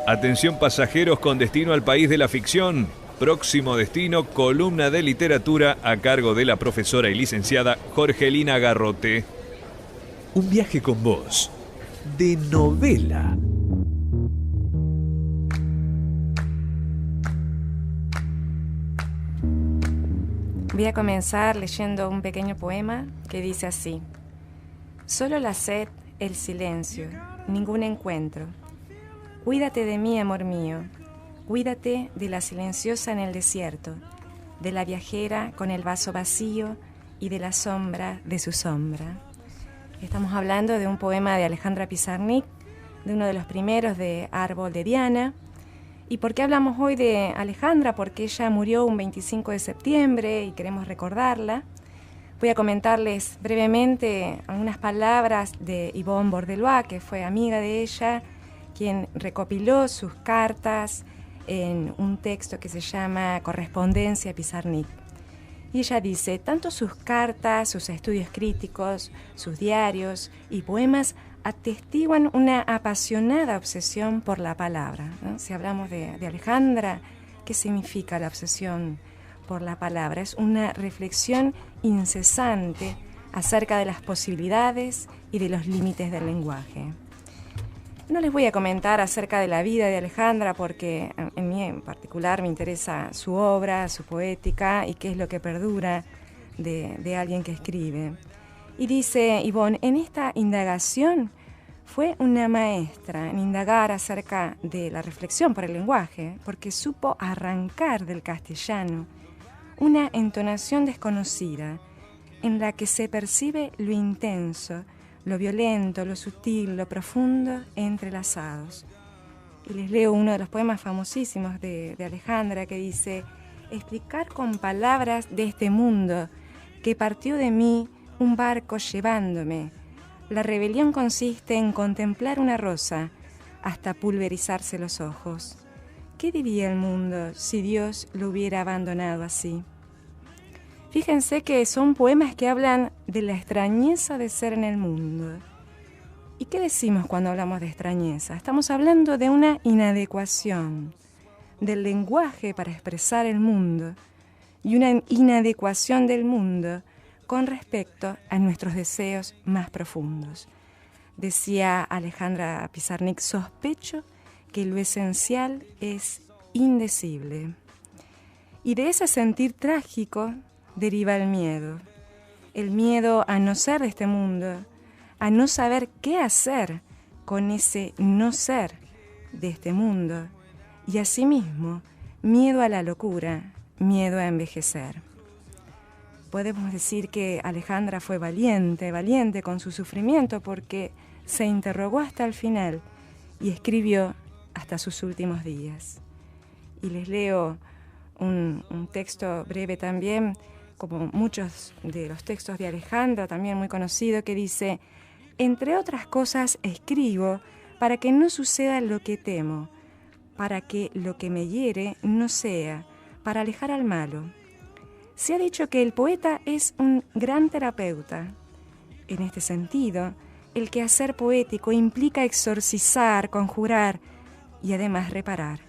Atención pasajeros con destino al país de la ficción. Próximo destino, columna de literatura a cargo de la profesora y licenciada Jorgelina Garrote. Un viaje con vos, de novela. Voy a comenzar leyendo un pequeño poema que dice así: solo la sed, el silencio, ningún encuentro. Cuídate de mí, amor mío, cuídate de la silenciosa en el desierto, de la viajera con el vaso vacío y de la sombra de su sombra. Estamos hablando de un poema de Alejandra Pizarnik, de uno de los primeros de Árbol de Diana. ¿Y por qué hablamos hoy de Alejandra? Porque ella murió un 25 de septiembre y queremos recordarla. Voy a comentarles brevemente algunas palabras de Yvonne Bordelois, que fue amiga de ella, quien recopiló sus cartas en un texto que se llama Correspondencia Pizarnik. Y ella dice: tanto sus cartas, sus estudios críticos, sus diarios y poemas atestiguan una apasionada obsesión por la palabra, ¿no? Si hablamos de Alejandra, ¿qué significa la obsesión por la palabra? Es una reflexión incesante acerca de las posibilidades y de los límites del lenguaje. No les voy a comentar acerca de la vida de Alejandra porque en mí en particular me interesa su obra, su poética y qué es lo que perdura de alguien que escribe. Y dice Yvonne: en esta indagación fue una maestra en indagar acerca de la reflexión por el lenguaje, porque supo arrancar del castellano una entonación desconocida en la que se percibe lo intenso, lo violento, lo sutil, lo profundo entrelazados. Y les leo uno de los poemas famosísimos de Alejandra que dice: explicar con palabras de este mundo que partió de mí un barco llevándome. La rebelión consiste en contemplar una rosa hasta pulverizarse los ojos. ¿Qué diría el mundo si Dios lo hubiera abandonado así? Fíjense que son poemas que hablan de la extrañeza de ser en el mundo. ¿Y qué decimos cuando hablamos de extrañeza? Estamos hablando de una inadecuación del lenguaje para expresar el mundo y una inadecuación del mundo con respecto a nuestros deseos más profundos. Decía Alejandra Pizarnik: sospecho que lo esencial es indecible. Y de ese sentir trágico deriva el miedo a no ser de este mundo, a no saber qué hacer con ese no ser de este mundo, y asimismo miedo a la locura, miedo a envejecer. Podemos decir que Alejandra fue valiente con su sufrimiento, porque se interrogó hasta el final y escribió hasta sus últimos días. Y les leo un texto breve también, como muchos de los textos de Alejandra, también muy conocido, que dice: entre otras cosas escribo para que no suceda lo que temo, para que lo que me hiere no sea, para alejar al malo. Se ha dicho que el poeta es un gran terapeuta. En este sentido, el quehacer poético implica exorcizar, conjurar y además reparar.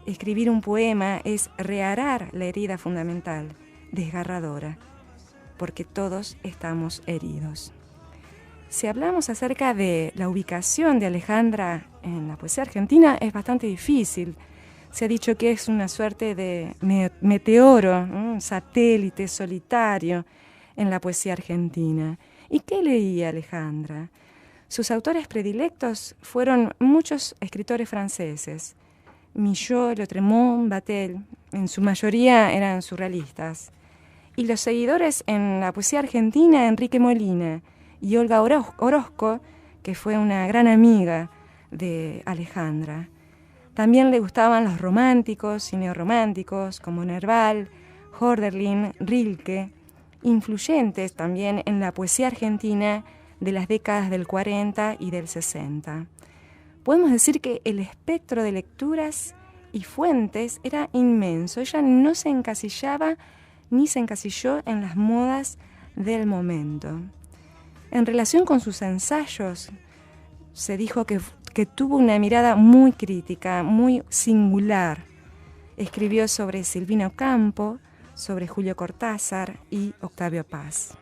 Escribir un poema es rearar la herida fundamental, desgarradora, porque todos estamos heridos. Si hablamos acerca de la ubicación de Alejandra en la poesía argentina, es bastante difícil. Se ha dicho que es una suerte de meteoro, un satélite solitario en la poesía argentina. ¿Y qué leía Alejandra? Sus autores predilectos fueron muchos escritores franceses: Millot, Lautréamont, Vatel. En su mayoría eran surrealistas. Y los seguidores en la poesía argentina: Enrique Molina y Olga Orozco, que fue una gran amiga de Alejandra. También le gustaban los románticos y neorrománticos como Nerval, Hölderlin, Rilke, influyentes también en la poesía argentina de las décadas del 40 y del 60. Podemos decir que el espectro de lecturas y fuentes era inmenso. Ella no se encasillaba ni se encasilló en las modas del momento. En relación con sus ensayos, se dijo que que tuvo una mirada muy crítica, muy singular. Escribió sobre Silvino Campo, sobre Julio Cortázar y Octavio Paz.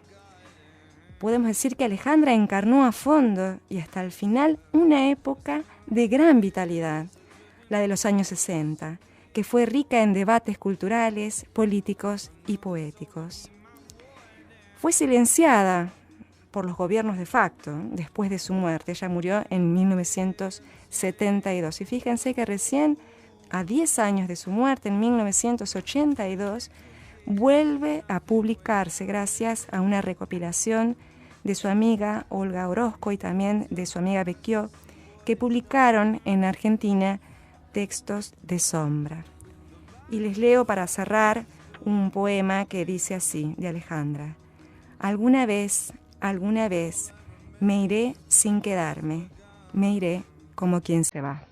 Podemos decir que Alejandra encarnó a fondo y hasta el final una época de gran vitalidad, la de los años 60, que fue rica en debates culturales, políticos y poéticos. Fue silenciada por los gobiernos de facto después de su muerte. Ella murió en 1972. Y fíjense que recién, a 10 años de su muerte, en 1982, vuelve a publicarse gracias a una recopilación de su amiga Olga Orozco y también de su amiga Becchio, que publicaron en Argentina Textos de Sombra. Y les leo para cerrar un poema que dice así, de Alejandra. Alguna vez, me iré sin quedarme, me iré como quien se va.